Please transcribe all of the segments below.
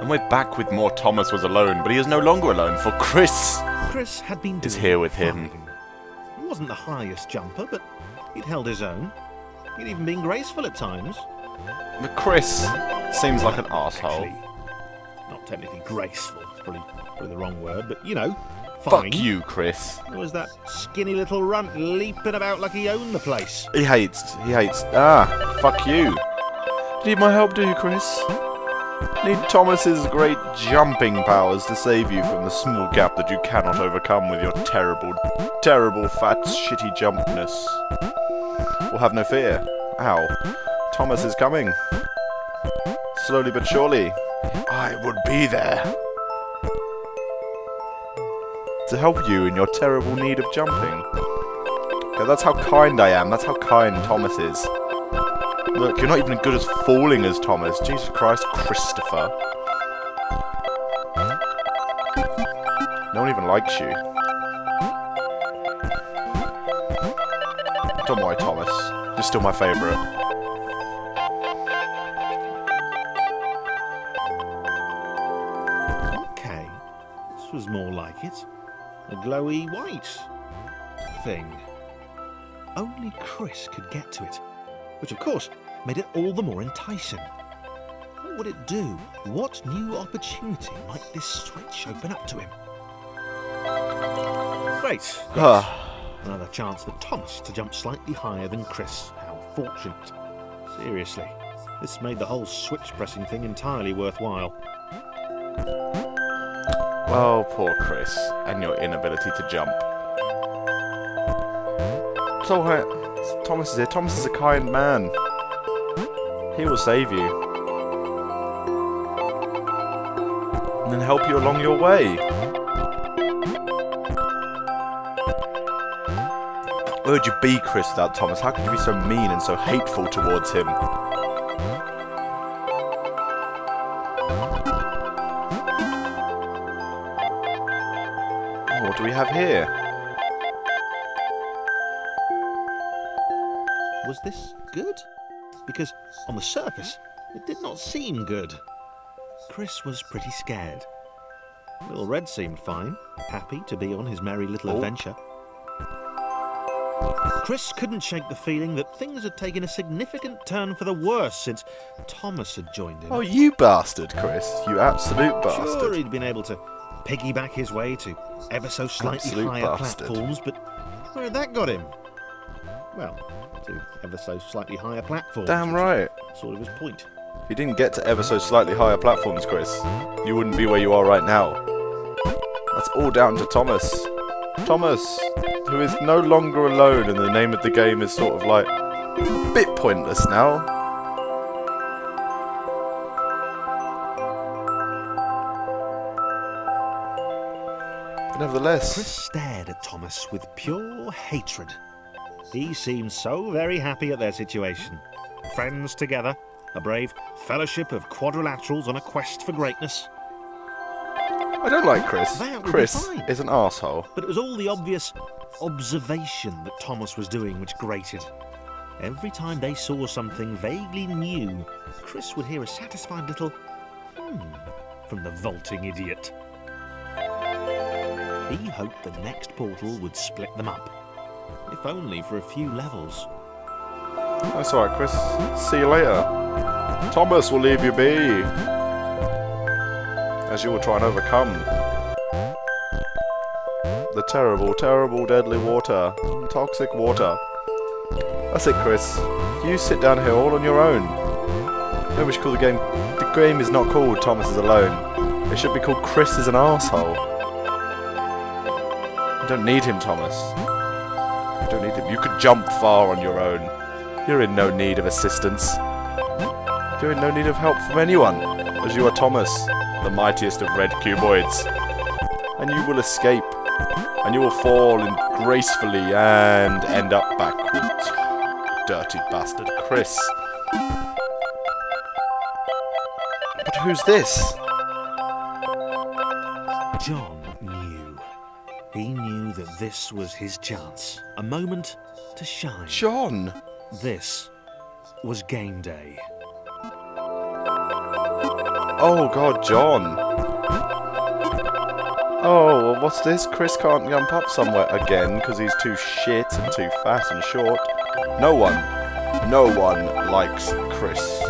And we're back with more Thomas Was Alone, but he is no longer alone, for Chris Had been is here with him. fine. He wasn't the highest jumper, but he'd held his own. He'd even been graceful at times. But Chris seems like an arsehole. Actually, not technically graceful, it's probably the wrong word, but you know, fine. Fuck you, Chris. There was that skinny little runt leaping about like he owned the place. He hates, fuck you. Do you need my help, do you, Chris? Need Thomas's great jumping powers to save you from the small gap that you cannot overcome with your terrible, terrible fat shitty jumpness. Well, have no fear. Ow. Thomas is coming. Slowly but surely. I would be there to help you in your terrible need of jumping. Okay, that's how kind I am. That's how kind Thomas is. Look, you're not even as good as falling as Thomas. Jesus Christ, Christopher. No one even likes you. Don't worry, Thomas. You're still my favourite. Okay, this was more like it. A glowy white thing. Only Chris could get to it, which of course made it all the more enticing. What would it do? What new opportunity might this switch open up to him? Great. Another chance for Thomas to jump slightly higher than Chris. How fortunate. Seriously, this made the whole switch pressing thing entirely worthwhile. Well, poor Chris, and your inability to jump. So, Thomas is here. Thomas is a kind man. He will save you. And then help you along your way. Where would you be, Chris, without Thomas? How could you be so mean and so hateful towards him? Oh, what do we have here? Was this good? Because on the surface, it did not seem good. Chris was pretty scared. Little Red seemed fine, happy to be on his merry little adventure. Chris couldn't shake the feeling that things had taken a significant turn for the worse since Thomas had joined him. Oh, you bastard, Chris. You absolute bastard. Sure, he'd been able to piggyback his way to ever so slightly higher platforms, but where had that got him? Well, to ever so slightly higher platforms. Damn right. Sort of his point. If you didn't get to ever so slightly higher platforms, Chris, you wouldn't be where you are right now. That's all down to Thomas. Thomas, who is no longer alone, and the name of the game is sort of like a bit pointless now. But nevertheless, Chris stared at Thomas with pure hatred. He seemed so very happy at their situation. Friends together, a brave fellowship of quadrilaterals on a quest for greatness. I don't like Chris. That would be Chris fine. is an arsehole. But it was all the obvious observation that Thomas was doing which grated. Every time they saw something vaguely new, Chris would hear a satisfied little from the vaulting idiot. He hoped the next portal would split them up, if only for a few levels. That's alright, Chris. See you later. Thomas will leave you be, as you will try and overcome the terrible, terrible, deadly water. Toxic water. That's it, Chris. You sit down here all on your own. Maybe we should call the game... The game is not called Thomas is Alone. It should be called Chris is an Arsehole. You don't need him, Thomas. You don't need him. You could jump far on your own. You're in no need of assistance. You're in no need of help from anyone, as you are Thomas, the mightiest of red cuboids. And you will escape. And you will fall in gracefully and end up backwards. Dirty bastard Chris. But who's this? John knew. He knew that this was his chance. A moment to shine. John! This was game day. Oh god, John. Oh, what's this? Chris can't jump up somewhere again because he's too shit and too fat and short. No one likes Chris.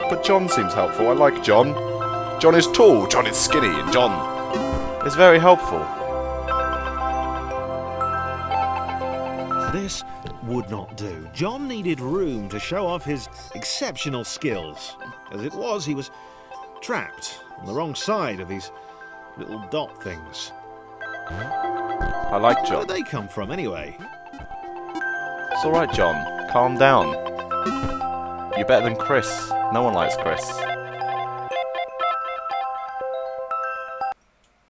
But John seems helpful. I like John. John is tall, John is skinny, and John is very helpful. This would not do. John needed room to show off his exceptional skills. As it was, he was trapped on the wrong side of these little dot things. I like John. Where did they come from, anyway? It's alright, John. Calm down. You're better than Chris. No one likes Chris.